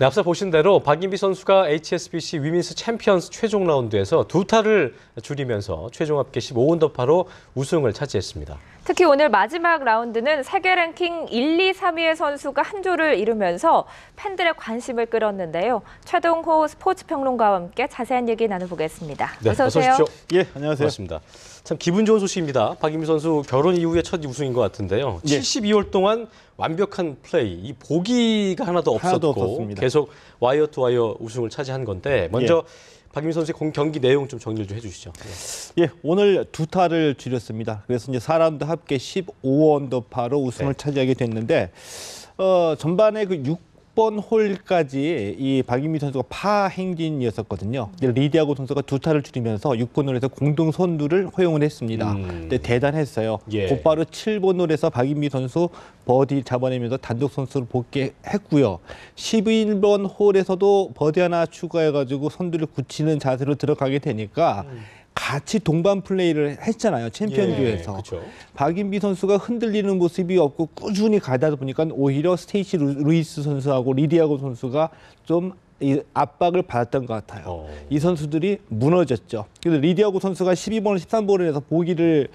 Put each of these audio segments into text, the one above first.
네, 앞서 보신 대로 박인비 선수가 HSBC 위민스 챔피언스 최종 라운드에서 2타를 줄이면서 최종 합계 15언더파로 우승을 차지했습니다. 특히 오늘 마지막 라운드는 세계 랭킹 1, 2, 3위의 선수가 한 조를 이루면서 팬들의 관심을 끌었는데요. 최동호 스포츠 평론가와 함께 자세한 얘기 나눠보겠습니다. 네, 어서 오세요. 어서 오십시오. 예, 안녕하세요. 반갑습니다. 참 기분 좋은 소식입니다. 박인비 선수 결혼 이후의 첫 우승인 것 같은데요. 예. 72월 동안 완벽한 플레이, 이 보기가 하나도 없었고 없었습니다. 계속 와이어 투 와이어 우승을 차지한 건데 먼저 박인비 선수의 경기 내용 좀 정리를 좀 해주시죠. 예, 오늘 2타를 줄였습니다. 그래서 이제 4라운드 합계 15언더파로 우승을 차지하게 됐는데 전반에 그 6번 홀까지 이 박인비 선수가 파 행진이었었거든요. 리디아고 선수가 2타를 줄이면서 6번 홀에서 공동 선두를 허용을 했습니다. 근데 대단했어요. 예. 곧바로 7번 홀에서 박인비 선수 버디 잡아내면서 단독 선수로 복귀했고요. 11번 홀에서도 버디 하나 추가해가지고 선두를 굳히는 자세로 들어가게 되니까 같이 동반 플레이를 했잖아요. 챔피언즈에서. 그렇죠. 박인비 선수가 흔들리는 모습이 없고 꾸준히 가다 보니까 오히려 스테이시 루이스 선수하고 리디아고 선수가 좀 이 압박을 받았던 것 같아요. 이 선수들이 무너졌죠. 그래서 리디아고 선수가 12번, 13번에서 보기를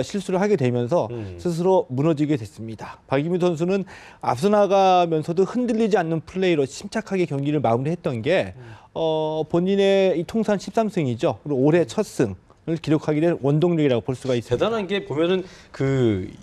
실수를 하게 되면서 스스로 무너지게 됐습니다. 박인비 선수는 앞서 나가면서도 흔들리지 않는 플레이로 침착하게 경기를 마무리했던 게 본인의 이 통산 13승이죠. 그리고 올해 첫 승. 을 기록하게 된 원동력이라고 볼 수가 있습니다. 대단한 게 보면은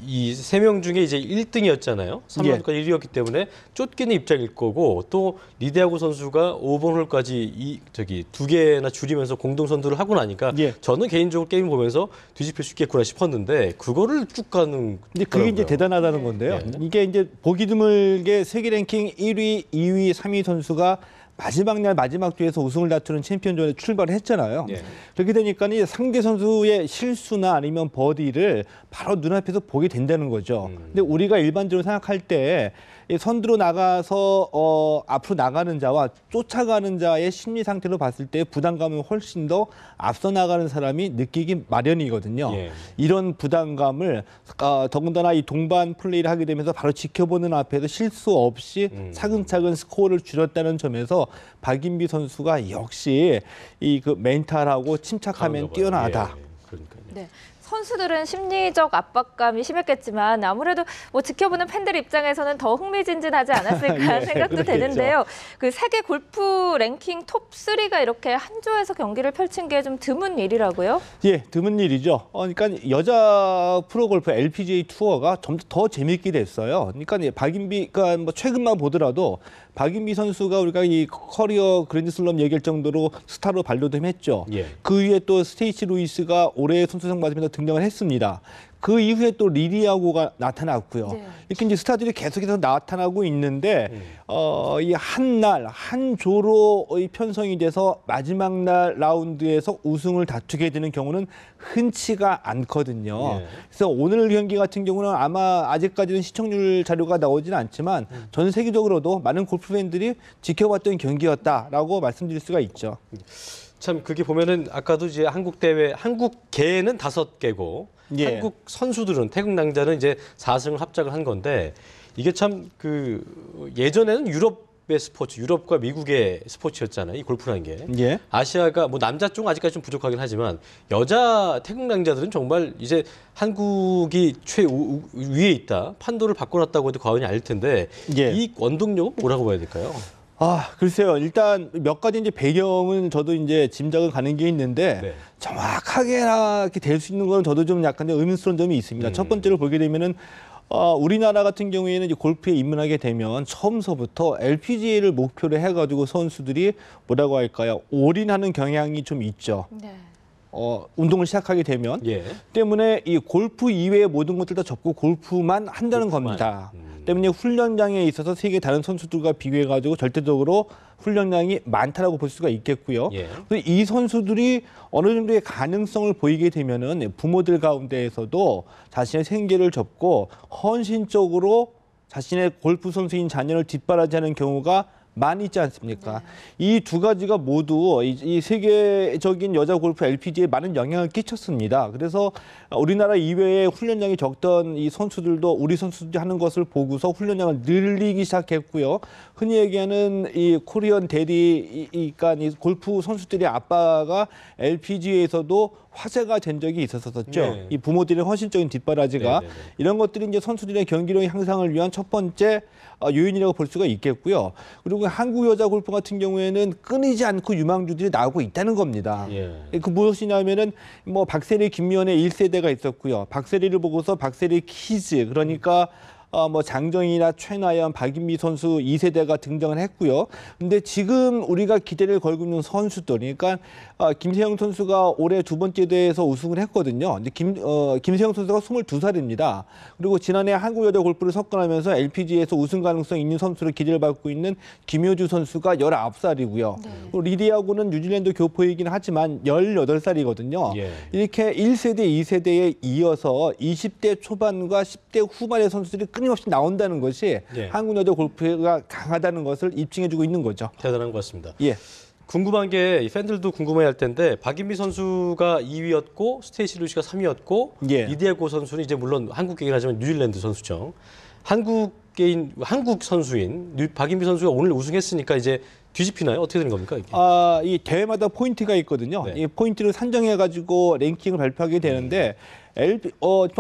이 3명 중에 이제 1등이었잖아요. 3라운드까지 1위였기 때문에 쫓기는 입장일 거고 또 리디아고 선수가 5번 홀까지 2개나 줄이면서 공동 선두를 하고 나니까 저는 개인적으로 게임 보면서 뒤집힐 수 있겠구나 싶었는데 그거를 쭉 가는. 근데 그게 이제 대단하다는 건데요. 이게 이제 보기 드물게 세계 랭킹 1위, 2위, 3위 선수가 마지막 날 마지막 주에서 우승을 다투는 챔피언전에 출발을 했잖아요. 그렇게 되니까 상대 선수의 실수나 아니면 버디를 바로 눈앞에서 보게 된다는 거죠. 근데 우리가 일반적으로 생각할 때 선두로 나가서 앞으로 나가는 자와 쫓아가는 자의 심리 상태로 봤을 때 부담감은 훨씬 더 앞서 나가는 사람이 느끼기 마련이거든요. 이런 부담감을 더군다나 이 동반 플레이를 하게 되면서 바로 지켜보는 앞에서 실수 없이 차근차근 스코어를 줄였다는 점에서 박인비 선수가 역시 이 그 멘탈하고 침착하면 뛰어나다. 네. 선수들은 심리적 압박감이 심했겠지만 아무래도 뭐 지켜보는 팬들 입장에서는 더 흥미진진하지 않았을까 생각도 되는데요. 그 세계 골프 랭킹 톱 3가 이렇게 한 조에서 경기를 펼친 게 좀 드문 일이라고요? 예, 드문 일이죠. 그러니까 여자 프로골프 LPGA 투어가 점점 더 재밌게 됐어요. 그러니까 박인비가 뭐 최근만 보더라도 박인비 선수가 우리가 이 커리어 그랜드슬럼 얘기할 정도로 스타로 발돋도 했죠. 그 위에 또 스테이시 루이스가 올해의 선수상 받으면서 등장을 했습니다. 그 이후에 또 리디아고가 나타났고요. 이렇게 이제 스타들이 계속해서 나타나고 있는데 이 한 날, 한 조로 편성이 돼서 마지막 날 라운드에서 우승을 다투게 되는 경우는 흔치가 않거든요. 그래서 오늘 경기 같은 경우는 아마 아직까지는 시청률 자료가 나오지는 않지만 전 세계적으로도 많은 골프 팬들이 지켜봤던 경기였다라고 말씀드릴 수가 있죠. 참 그게 보면은 아까도 이제 한국계는 5개고 한국 선수들은 태국 낭자는 이제 4승을 합작을 한 건데 이게 참 예전에는 유럽의 스포츠, 유럽과 미국의 스포츠였잖아요. 이 골프라는 게. 아시아가 뭐 남자 쪽은 아직까지 좀 부족하긴 하지만 여자 태국 낭자들은 정말 이제 한국이 위에 있다. 판도를 바꿔놨다고 해도 과언이 아닐 텐데 이 원동력은 뭐라고 봐야 될까요? 글쎄요. 일단 몇 가지 이제 배경은 저도 이제 짐작을 가는 게 있는데 정확하게 이렇게 될 수 있는 건 저도 좀 약간 의문스러운 점이 있습니다. 첫 번째로 보게 되면은 우리나라 같은 경우에는 이제 골프에 입문하게 되면 처음서부터 LPGA를 목표로 해가지고 선수들이 뭐라고 할까요? 올인하는 경향이 좀 있죠. 운동을 시작하게 되면 때문에 이 골프 이외의 모든 것들 다 접고 골프만 한다는 겁니다. 때문에 훈련량에 있어서 세계 다른 선수들과 비교해가지고 절대적으로 훈련량이 많다라고 볼 수가 있겠고요. 그래서 이 선수들이 어느 정도의 가능성을 보이게 되면은 부모들 가운데에서도 자신의 생계를 접고 헌신적으로 자신의 골프 선수인 자녀를 뒷바라지하는 경우가 많이 있지 않습니까? 이 두 가지가 모두 이 세계적인 여자 골프 LPGA에 많은 영향을 끼쳤습니다. 그래서 우리나라 이외에 훈련량이 적던 이 선수들도 우리 선수들이 하는 것을 보고서 훈련량을 늘리기 시작했고요. 흔히 얘기하는 이 코리안 대디, 그러니까 이 골프 선수들의 아빠가 LPGA에서도 화제가 된 적이 있었었죠. 네. 이 부모들의 헌신적인 뒷바라지가 네, 네, 네. 이런 것들이 이제 선수들의 경기력 향상을 위한 첫 번째 요인이라고 볼 수가 있겠고요. 그리고 한국 여자 골프 같은 경우에는 끊이지 않고 유망주들이 나오고 있다는 겁니다. 예. 그 무엇이냐면은 뭐 박세리, 김미연의 1세대가 있었고요. 박세리를 보고서 박세리 키즈, 그러니까 뭐 장정희나 최나연, 박인미 선수 2세대가 등장을 했고요. 근데 지금 우리가 기대를 걸고 있는 선수들, 그러니까 김세영 선수가 올해 두 번째 대회에서 우승을 했거든요. 근데 김세영 선수가 22살입니다. 그리고 지난해 한국 여자 골프를 석권하면서 LPGA에서 우승 가능성 있는 선수로 기대를 받고 있는 김효주 선수가 19살이고요. 리디하고는 뉴질랜드 교포이긴 하지만 18살이거든요. 예. 이렇게 1세대, 2세대에 이어서 20대 초반과 10대 후반의 선수들이 끊임없이 나온다는 것이 예. 한국 여자 골프가 강하다는 것을 입증해주고 있는 거죠. 대단한 것 같습니다. 예. 궁금한 게 팬들도 궁금해할 텐데 박인미 선수가 2위였고 스테이시 루시가 3위였고 예. 이디에고 선수는 이제 물론 한국계긴 하지만 뉴질랜드 선수죠. 한국 선수인 박인미 선수가 오늘 우승했으니까 이제 뒤집히나요? 어떻게 되는 겁니까 이게? 이 대회마다 포인트가 있거든요. 네. 이 포인트를 산정해가지고 랭킹을 발표하게 되는데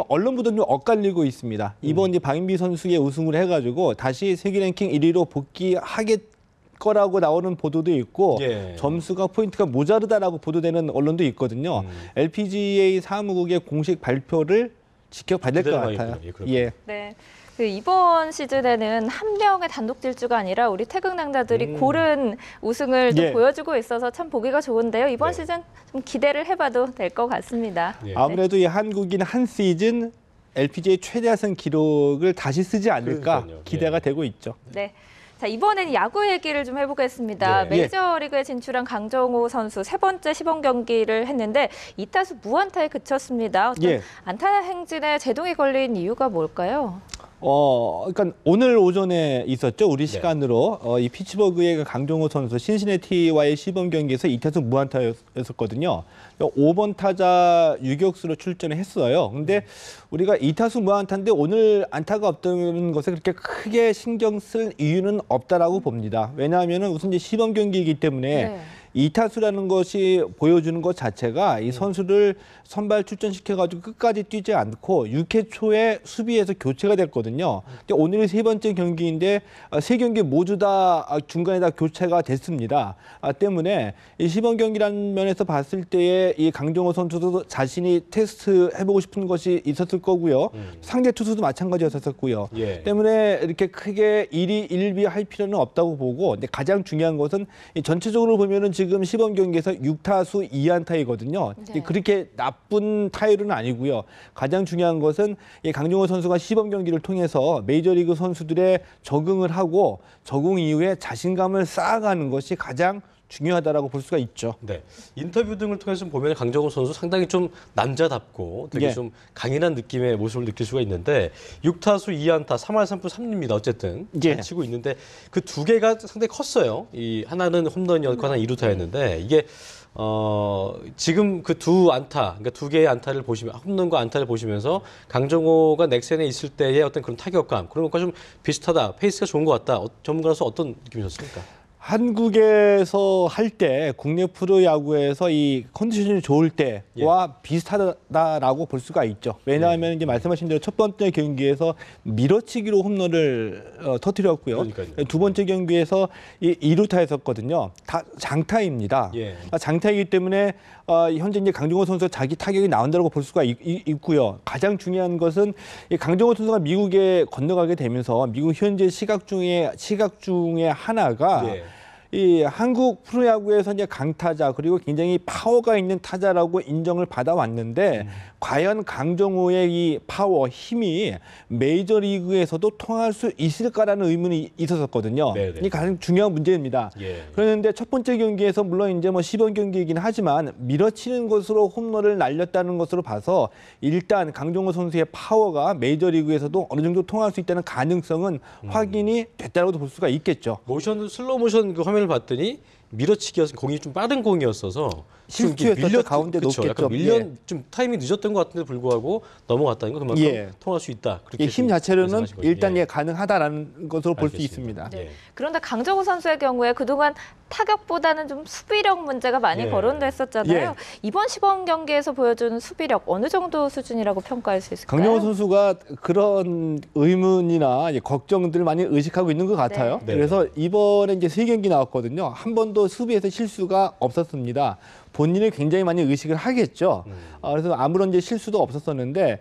언론보다는 좀 엇갈리고 있습니다. 이번 이제 박인비 선수의 우승을 해가지고 다시 세계 랭킹 1위로 복귀하겠 거라고 나오는 보도도 있고 예. 점수가 포인트가 모자르다라고 보도되는 언론도 있거든요. LPGA 사무국의 공식 발표를 지켜봐야 될 것 같아요. 예. 네. 그 이번 시즌에는 한 명의 단독 질주가 아니라 우리 태극 낭자들이 고른 우승을 좀 예. 보여주고 있어서 참 보기가 좋은데요. 이번 네. 시즌 좀 기대를 해봐도 될 것 같습니다. 예. 아무래도 이 한국인 한 시즌 LPGA 최다승 기록을 다시 쓰지 않을까 그러니까요. 기대가 예. 되고 있죠. 네. 자, 이번엔 야구 얘기를 좀 해보겠습니다. 네. 메이저리그에 진출한 강정호 선수 세 번째 시범 경기를 했는데 2타수 무안타에 그쳤습니다. 어떤 예. 안타 행진에 제동이 걸린 이유가 뭘까요? 그러니까 오늘 오전에 있었죠. 우리 시간으로 이 피츠버그의 강정호 선수 신시내티와의 시범 경기에서 2타수 무안타였었거든요. 5번 타자 유격수로 출전을 했어요. 근데 우리가 2타수 무안타인데 오늘 안타가 없다는 것에 그렇게 크게 신경 쓸 이유는 없다라고 봅니다. 왜냐하면은 우선 이제 시범 경기이기 때문에 네. 2타수라는 것이 보여주는 것 자체가 이 선수를 선발 출전시켜가지고 끝까지 뛰지 않고 6회 초에 수비에서 교체가 됐거든요. 근데 오늘이 세 번째 경기인데 세 경기 모두 다 중간에 다 교체가 됐습니다. 때문에 이 시범 경기라는 면에서 봤을 때에 이 강정호 선수도 자신이 테스트 해보고 싶은 것이 있었을 거고요. 상대 투수도 마찬가지였었고요. 예. 때문에 이렇게 크게 일비할 필요는 없다고 보고, 근데 가장 중요한 것은 이 전체적으로 보면은 지금 시범 경기에서 6타수 2안타이거든요. 네. 그렇게 나쁜 타율은 아니고요. 가장 중요한 것은 이 강정호 선수가 시범 경기를 통해서 메이저리그 선수들의 적응을 하고 적응 이후에 자신감을 쌓아가는 것이 가장 중요하다라고 볼 수가 있죠. 네. 인터뷰 등을 통해서 보면 강정호 선수 상당히 좀 남자답고 되게 예. 좀 강인한 느낌의 모습을 느낄 수가 있는데 6타수 2안타 3할 3푼 3리입니다. 어쨌든 잘 예. 치고 있는데 그 두 개가 상당히 컸어요. 이 하나는 홈런이었고 하나는 2루타였는데 이게 지금 그 두 안타, 그러니까 두 개의 안타를 보시면 홈런과 안타를 보시면서 강정호가 넥센에 있을 때의 어떤 그런 타격감 그런 것과 좀 비슷하다. 페이스가 좋은 것 같다. 전문가로서 어떤 느낌이셨습니까? 한국에서 할 때 국내 프로야구에서 이 컨디션이 좋을 때와 비슷하다라고 볼 수가 있죠. 왜냐하면 이제 말씀하신 대로 첫 번째 경기에서 밀어치기로 홈런을 터뜨렸고요. 그러니까요. 두 번째 경기에서 이 2루타였었거든요. 다 장타입니다. 예. 장타이기 때문에 현재 이제 강정호 선수가 자기 타격이 나온다고 볼 수가 있고요. 가장 중요한 것은 이 강정호 선수가 미국에 건너가게 되면서 미국 현재 시각 중에 하나가 예. 이 한국 프로야구에서 이제 강타자 그리고 굉장히 파워가 있는 타자라고 인정을 받아왔는데 과연 강정호의 이 파워, 힘이 메이저리그에서도 통할 수 있을까라는 의문이 있었었거든요. 네네. 이게 가장 중요한 문제입니다. 예. 그런데 첫 번째 경기에서 물론 이제 뭐 시범 경기이긴 하지만 밀어치는 것으로 홈런을 날렸다는 것으로 봐서 일단 강정호 선수의 파워가 메이저리그에서도 어느 정도 통할 수 있다는 가능성은 확인이 됐다고도 볼 수가 있겠죠. 슬로우 모션 그 화면을 봤더니 밀어치기였 공이 좀 빠른 공이었어서 실투했었죠. 가운데 그쵸, 높겠죠. 약간 좀 타이밍이 늦었던 것 같은데 불구하고 넘어갔다는 거 그만큼 예. 통할 수 있다. 그렇게 힘 좀 자체로는 예상하신 거죠. 일단 예. 가능하다라는 것으로 볼 수 알겠습니다. 있습니다. 네. 예. 그런데 강정호 선수의 경우에 그동안 타격보다는 좀 수비력 문제가 많이 예. 거론됐었잖아요. 예. 이번 시범 경기에서 보여주는 수비력 어느 정도 수준이라고 평가할 수 있을까요? 강정호 선수가 그런 의문이나 걱정들을 많이 의식하고 있는 것 같아요. 네. 그래서 이번에 이제 3경기 나왔거든요. 한 번도 수비에서 실수가 없었습니다. 본인을 굉장히 많이 의식을 하겠죠. 그래서 아무런 이제 실수도 없었었는데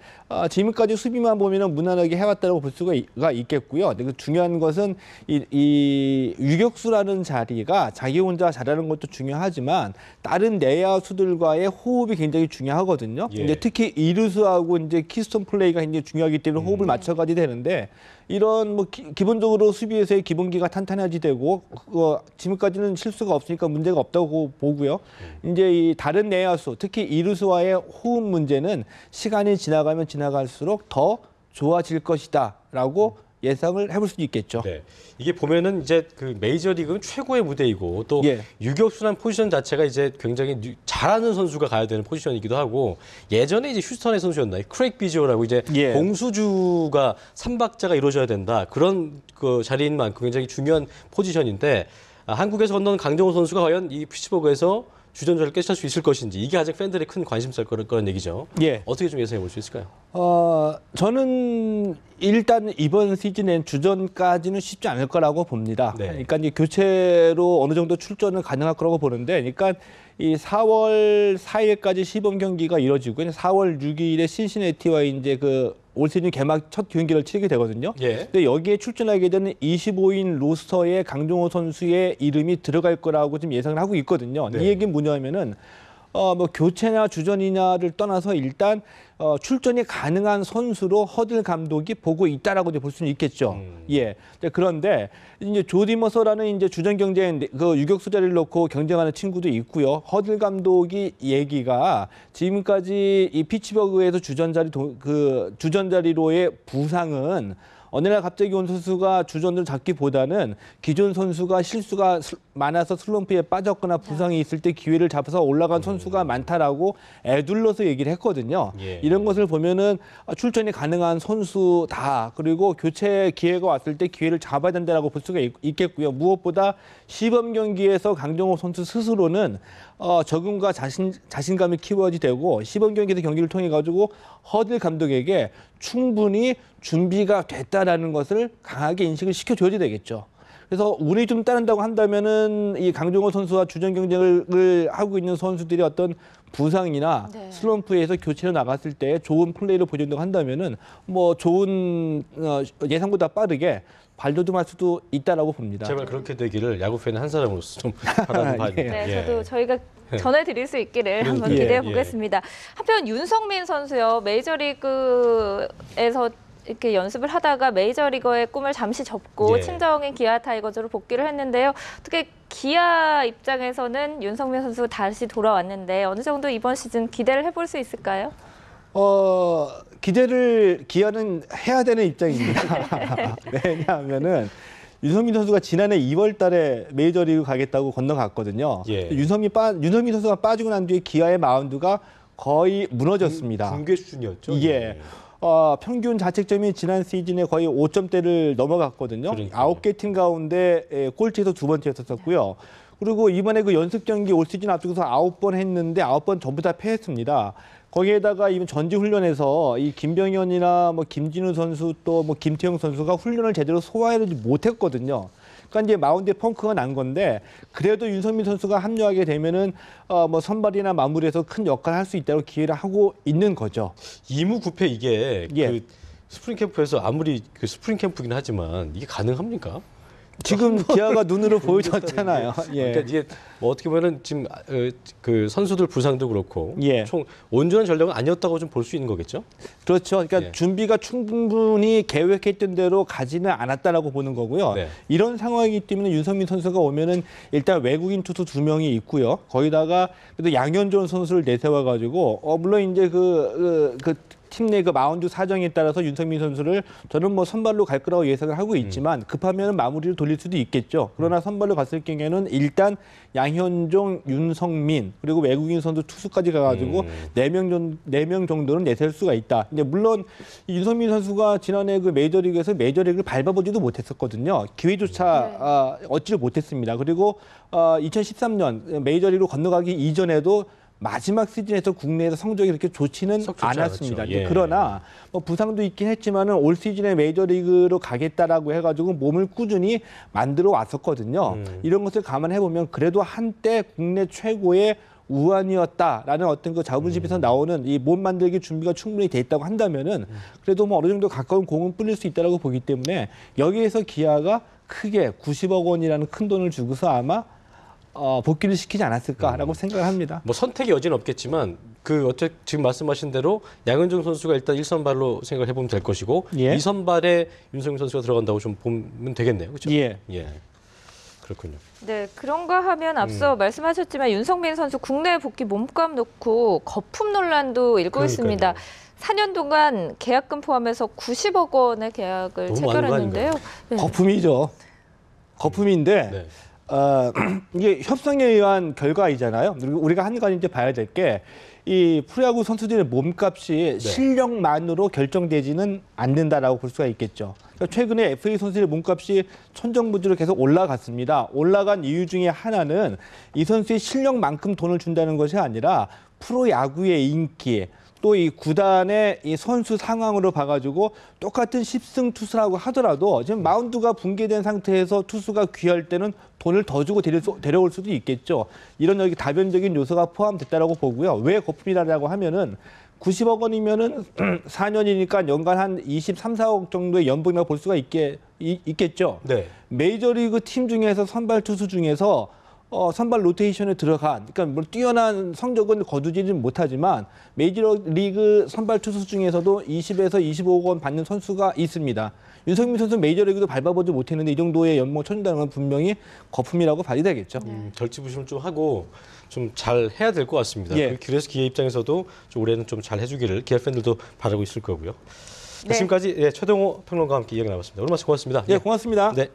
지금까지 수비만 보면은 무난하게 해왔다고 볼 수가 있겠고요. 근데 중요한 것은 이 유격수라는 자리가 자기 혼자 잘하는 것도 중요하지만 다른 내야수들과의 호흡이 굉장히 중요하거든요. 예. 이제 특히 이루수하고 이제 키스톤 플레이가 굉장히 중요하기 때문에 호흡을 맞춰가야 되는데 이런 뭐 기본적으로 수비에서의 기본기가 탄탄해야지 되고 지금까지는 실수가 없으니까 문제가 없다고 보고요. 이제 이 다른 내야수, 특히 이루수와의 호흡 문제는 시간이 지나가면 지나갈수록 더 좋아질 것이다라고 예상을 해볼 수 있겠죠. 네. 이게 보면은 이제 그 메이저리그는 최고의 무대이고 또 예. 유격수란 포지션 자체가 이제 굉장히 잘하는 선수가 가야 되는 포지션이기도 하고 예전에 이제 휴스턴의 선수였나요? 크레이크 비지오라고 이제 예. 공수주가 삼박자가 이루어져야 된다. 그런 그 자리인 만큼 굉장히 중요한 포지션인데 한국에서 건너는 강정호 선수가 과연 이 피츠버그에서 주전자를 깨칠 수 있을 것인지 이게 아직 팬들의 큰 관심사일 거라는 얘기죠. 예. 어떻게 좀 예상해 볼 수 있을까요? 저는 일단 이번 시즌엔 주전까지는 쉽지 않을 거라고 봅니다. 네. 그러니까 이제 교체로 어느 정도 출전은 가능할 거라고 보는데, 그러니까 이 4월 4일까지 시범 경기가 이뤄지고 4월 6일에 신시내티와 이제 그 올 시즌 개막 첫 경기를 치르게 되거든요. 예. 근데 여기에 출전하게 되는 25인 로스터에 강정호 선수의 이름이 들어갈 거라고 지금 예상을 하고 있거든요. 네. 이 얘기는 뭐냐면은 뭐 교체나 주전이냐를 떠나서 일단 출전이 가능한 선수로 허들 감독이 보고 있다라고 볼 수는 있겠죠. 예. 그런데 이제 조디 머서라는 이제 주전 경쟁 그 유격수 자리를 놓고 경쟁하는 친구도 있고요. 허들 감독이 얘기가 지금까지 이 피츠버그에서 주전 자리로의 부상은 어느 날 갑자기 온 선수가 주전을 잡기보다는 기존 선수가 실수가 많아서 슬럼프에 빠졌거나 부상이 있을 때 기회를 잡아서 올라간 선수가 많다라고 애둘러서 얘기를 했거든요. 예. 이런 것을 보면은 출전이 가능한 선수다. 그리고 교체 기회가 왔을 때 기회를 잡아야 된다라고 볼 수가 있겠고요. 무엇보다 시범 경기에서 강정호 선수 스스로는 적응과 자신감이 키워야지 되고 시범 경기에서 경기를 통해 가지고 허들 감독에게 충분히 준비가 됐다라는 것을 강하게 인식을 시켜줘야 되겠죠. 그래서 운이 좀 따른다고 한다면은 이 강정호 선수와 주전 경쟁을 하고 있는 선수들이 어떤 부상이나 네. 슬럼프에서 교체로 나갔을 때 좋은 플레이를 보여준다고 한다면은 뭐 좋은 예상보다 빠르게 발돋움할 수도 있다라고 봅니다. 제발 그렇게 되기를 야구 팬의 한 사람으로서 좀 바라는 바입니다. 네, 예. 저도 저희가 전해드릴 수 있기를 한번 예, 기대해 예. 보겠습니다. 한편 윤성민 선수요, 메이저리그에서 이렇게 연습을 하다가 메이저리거의 꿈을 잠시 접고 예. 친정인 기아 타이거즈로 복귀를 했는데요. 어떻게 기아 입장에서는 윤성민 선수가 다시 돌아왔는데 어느 정도 이번 시즌 기대를 해볼 수 있을까요? 기대를 기아는 해야 되는 입장입니다. 왜냐하면은 윤성민 선수가 지난해 2월 달에 메이저리그 가겠다고 건너갔거든요. 예. 윤성민 선수가 빠지고 난 뒤에 기아의 마운드가 거의 무너졌습니다. 붕괴 수준이었죠. 예. 평균 자책점이 지난 시즌에 거의 5점대를 넘어갔거든요. 그러니까요. 9개 팀 가운데 꼴찌에서 두 번째였었고요. 그리고 이번에 그 연습 경기 올 시즌 앞두고서 9번 했는데 9번 전부 다 패했습니다. 거기에다가 이번 전지 훈련에서 이 김병현이나 뭐 김진우 선수 또 뭐 김태형 선수가 훈련을 제대로 소화하지 못했거든요. 그러니까 이제 마운드에 펑크가 난 건데 그래도 윤성민 선수가 합류하게 되면은 뭐 선발이나 마무리에서 큰 역할을 할 수 있다고 기회를 하고 있는 거죠. 2무 9패 이게 예. 그 스프링 캠프에서 아무리 그 스프링 캠프긴 하지만 이게 가능합니까? 지금 기아가 눈으로 보여줬잖아요. 예. 그러니까 이게 뭐 어떻게 보면은 지금 그 선수들 부상도 그렇고 예. 총 온전한 전력은 아니었다고 좀 볼 수 있는 거겠죠? 그렇죠. 그러니까 예. 준비가 충분히 계획했던 대로 가지는 않았다라고 보는 거고요. 네. 이런 상황이기 때문에 윤석민 선수가 오면은 일단 외국인 투수 2명이 있고요. 거기다가 그래도 양현종 선수를 내세워가지고 물론 이제 팀 내 그 마운드 사정에 따라서 윤석민 선수를 저는 뭐 선발로 갈 거라고 예상을 하고 있지만 급하면 마무리를 돌릴 수도 있겠죠. 그러나 선발로 갔을 경우에는 일단 양현종, 윤석민 그리고 외국인 선수 투수까지 가가지고 네 명 정도는 내세울 수가 있다. 근데 물론 윤석민 선수가 지난해 그 메이저리그에서 메이저리그를 밟아보지도 못했었거든요. 기회조차 얻지를 못했습니다. 그리고 2013년 메이저리그로 건너가기 이전에도 마지막 시즌에서 국내에서 성적이 그렇게 좋지는 않았습니다. 예. 그러나 뭐 부상도 있긴 했지만은 올 시즌에 메이저리그로 가겠다라고 해가지고 몸을 꾸준히 만들어 왔었거든요. 이런 것을 감안해 보면 그래도 한때 국내 최고의 우완이었다라는 어떤 그 자부심에서 나오는 이 몸 만들기 준비가 충분히 돼 있다고 한다면은 그래도 뭐 어느 정도 가까운 공은 뿌릴 수 있다라고 보기 때문에 여기에서 기아가 크게 90억 원이라는 큰 돈을 주고서 아마 복귀를 시키지 않았을까라고 생각을 합니다. 뭐 선택의 여지는 없겠지만 지금 말씀하신 대로 양현종 선수가 일단 1선발로 생각을 해보면 될 것이고 예. 2선발에 윤석민 선수가 들어간다고 좀 보면 되겠네요. 그렇죠? 예. 그렇군요. 네, 그런가 하면 앞서 말씀하셨지만 윤석민 선수 국내 복귀 몸값 놓고 거품 논란도 일고 그러니까요. 있습니다. 4년 동안 계약금 포함해서 90억 원의 계약을 너무 많은 거 체결했는데요. 네. 거품이죠. 거품인데 네. 이게 협상에 의한 결과이잖아요. 그리고 우리가 한 가지 이제 봐야 될 게 이 프로야구 선수들의 몸값이 실력만으로 결정되지는 않는다라고 볼 수가 있겠죠. 그러니까 최근에 FA 선수들의 몸값이 천정부지로 계속 올라갔습니다. 올라간 이유 중에 하나는 이 선수의 실력만큼 돈을 준다는 것이 아니라 프로야구의 인기, 또 이 구단의 이 선수 상황으로 봐가지고 똑같은 10승 투수라고 하더라도 지금 마운드가 붕괴된 상태에서 투수가 귀할 때는 돈을 더 주고 데려올 수도 있겠죠. 이런 여기 다변적인 요소가 포함됐다라고 보고요. 왜 거품이라고 하면은 90억 원이면은 4년이니까 연간 한 23, 4억 정도의 연봉이라고 볼 수가 있겠죠. 네. 메이저리그 팀 중에서 선발 투수 중에서 선발 로테이션에 들어간, 그러니까 뭐 뛰어난 성적은 거두지는 못하지만 메이저리그 선발 투수 중에서도 20에서 25억 원 받는 선수가 있습니다. 윤석민 선수 메이저리그도 밟아보지 못했는데 이 정도의 연봉 쳐준다는 건 분명히 거품이라고 봐야 되겠죠. 절치부심 좀 하고 좀 잘 해야 될 것 같습니다. 예. 그래서 기아 입장에서도 좀 올해는 좀 잘 해주기를 기아 팬들도 바라고 있을 거고요. 네. 지금까지 최동호 평론가와 함께 이야기 나눴습니다. 오늘 말씀 고맙습니다. 예, 고맙습니다. 네.